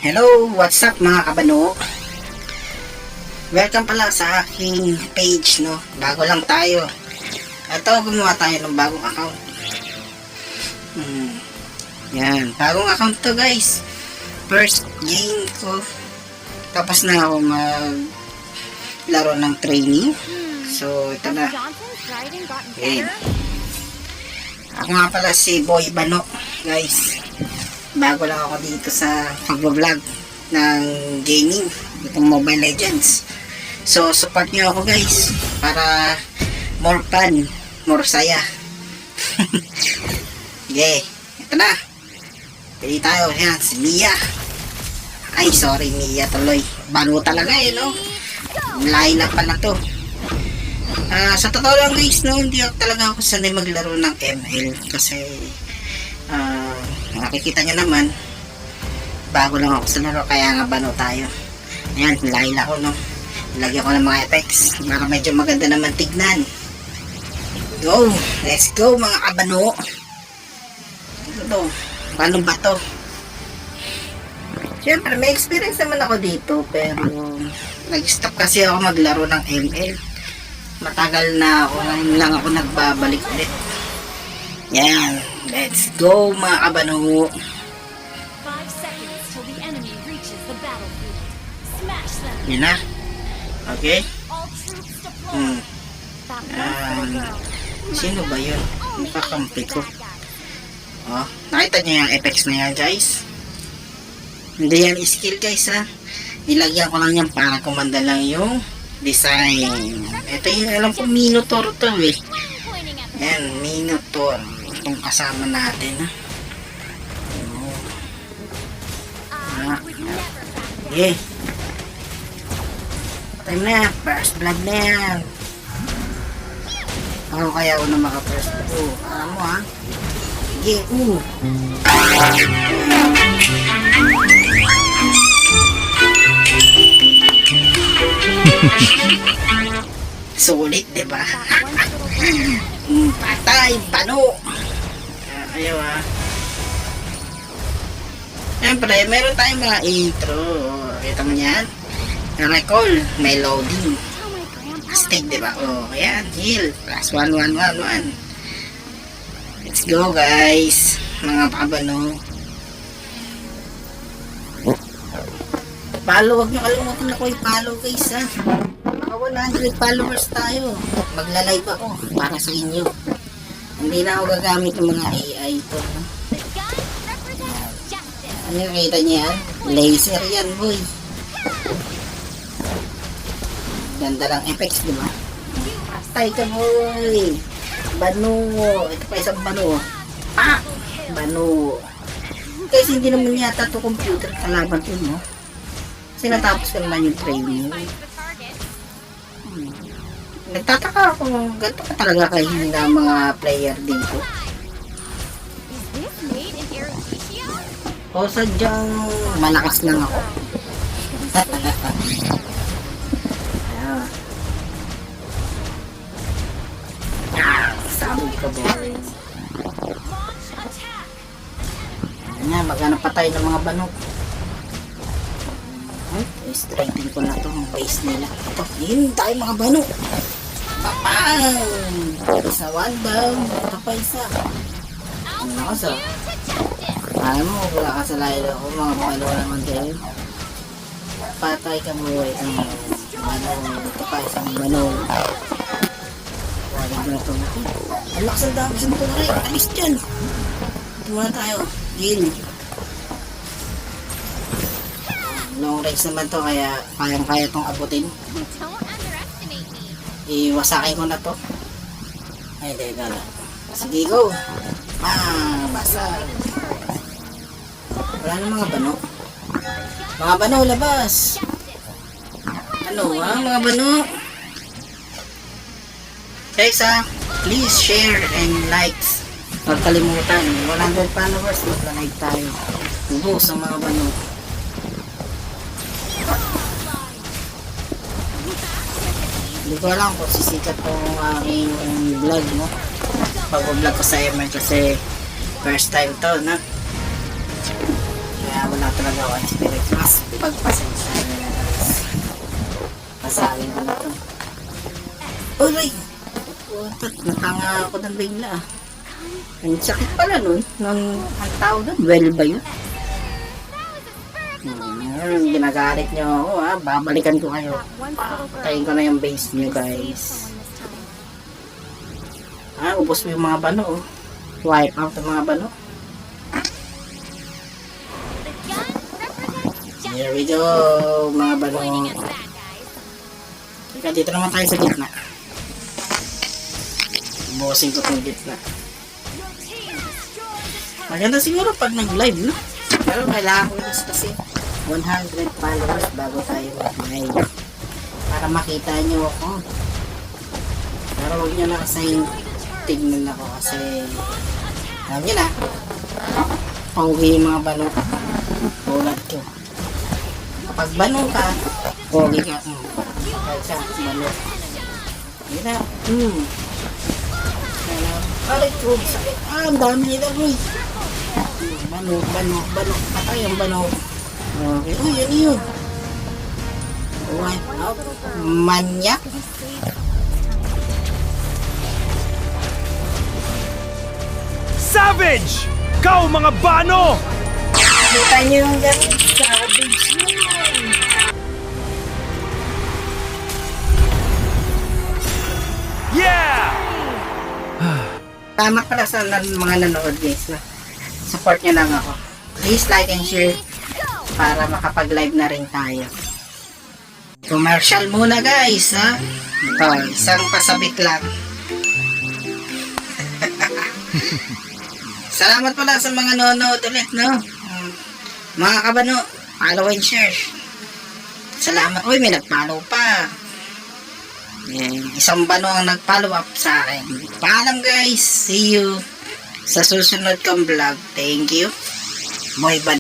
Hello, what's up mga kabano? Welcome pala sa aking page, no? Bago lang tayo. Ito, gumawa tayo ng bagong account. Yan, bagong account to guys. First game ko. Tapos na ako maglaro ng training. So, ito na. Okay. Ako nga pala si Boy Bano, guys. Bago lang ako dito sa pag-vlog ng gaming, itong Mobile Legends. So, support nyo ako guys, para more fun, more saya. Okay, ito na. Pili tayo, yan, si Mia. Ay, sorry Mia tuloy. Bano talaga no? Lain na pala to. Sa totoo lang guys, no, hindi ako talaga ako sanay maglaro ng ML. Kasi, nakikita nyo naman, bago lang ako sa laro, kaya nga bano tayo. Ayan, lain ako, no. Lagyan ko ng mga effects para medyo maganda naman tignan. Go! Let's go mga kabano! Ano to? Paano ba to? Siyempre, may experience naman ako dito, pero nag-stop kasi ako maglaro ng ML. Matagal na ako, ngayon lang ako nagbabalik ulit. Yan, let's go mga kabano. 5 seconds till the enemy reaches the battlefield. Smash them. Yan na. Okay. All troops deployed. Sino ba yun? Nakakampi ko. Oh, nakita niyo yung effects na yan guys? Hindi yan skill guys ha. Nilagyan ko lang yan para kumanda lang yung design. Ito yung alam ko Minotaur to eh. Yan, Minotaur. Itong kasama natin ha. Okay. Time na, first blood na yan. Ako kaya ako na maka-first blood. Alam mo ha. Sige, sulit, diba? Patay, bano. Ayaw ha. Siyempre, meron tayong mga intro. Kita mo yan? Recall, may loading. Stick, diba? Oh, ayan, heal. Plus 1, 1, 1, 1. Let's go, guys. Mga kabano. Follow, huwag nyo kalimutan ako i-follow, guys, ha. Mga 100 followers tayo. Magla-live ako para sa inyo. Hindi na ako gagamit ng mga AI ito. Ano yung kita niya yan? Laser yan, boy. Ganda lang effects, di ba? Patay ka, boy. Bano. Ito pa isang bano. Ah! Bano. Kasi hindi naman yata ito computer kalaban ko, no? Kasi natapos ko naman yung training. Nagtataka ako kung ganito ka talaga kahina mga player dito. O sadyang malakas lang ako. Sabi ka boy. Ayan, maghanap pa tayo ng mga banok. I-strengthen ko na ito ang base nila. Ito, yun tayo mga banok. Papang! Isa one down. Ito pa isa. Ano na kasi? Alam mo, wala ka sa layo ako. Mga palo naman kayo. Patay ka mo. Itong banok. Ito pa isang banok. Wala na ito. Ang lakas ang dami sa motor rin. Alis dyan. Ito muna tayo. Heal. Long range naman to, kaya kayang-kaya itong abutin. Iwasakin ko na to. Ay, hindi, gala. Sige, go. Basa. Wala na mga bano. Mga bano, labas. Ano mga bano? Guys, please share and likes. Huwag kalimutan. 100 followers, mag-like tayo. Ubus ang mga bano. Hindi ko alam kung sisikat kong aking vlog, no? Pag-vlog ko sa ML kasi first time to, no? Kaya wala talaga ako ng spirit. Mas pagpasensya nila guys. Pasawin ko na ito. Uy! Nakanga ako ng bigla. Ang sakit pala nun. Ang tawag doon, well ba yun? Ginagalit nyo ako ha. Babalikan ko kayo. Patayin ko na yung base nyo guys. Ubos mo yung mga bano oh. Wipe out yung mga bano. Here we go, mga bano. Teka, dito naman tayo sa gitna. Bukasin ko itong gitna. Maganda siguro pag nag-live, no? Pero kailangan ko kasi 100 followers bago tayo mag-live. Para makita nyo ako. Pero huwag nyo na kasi tignan ako kasi alam nyo na, pauwi yung mga bano. Tulad ko. Pag bano ka, pogi ka. Kahit siya, bano. Yun na. Aray ko, sakit. Ang dami nila, boy. Bano. Patay ang bano. Okay. Uy, yan yun. Wipe out. Manyak. Savage! Kau mga bano! Kita nyo yung ganun. Savage yun. Yeah! Tama pala sa mga nanood guys na support nyo lang ako. Please like and share para makapag-live na rin tayo. Commercial muna guys ha. Ito, isang pasabik lang. Salamat pala sa mga nanonood ulit no. Mga kabano, follow and share. Salamat. Uy, may nag-follow pa. Isang bano ang nag-follow up sa akin. Paalam guys. See you sa susunod kong vlog. Thank you. Boy Bano.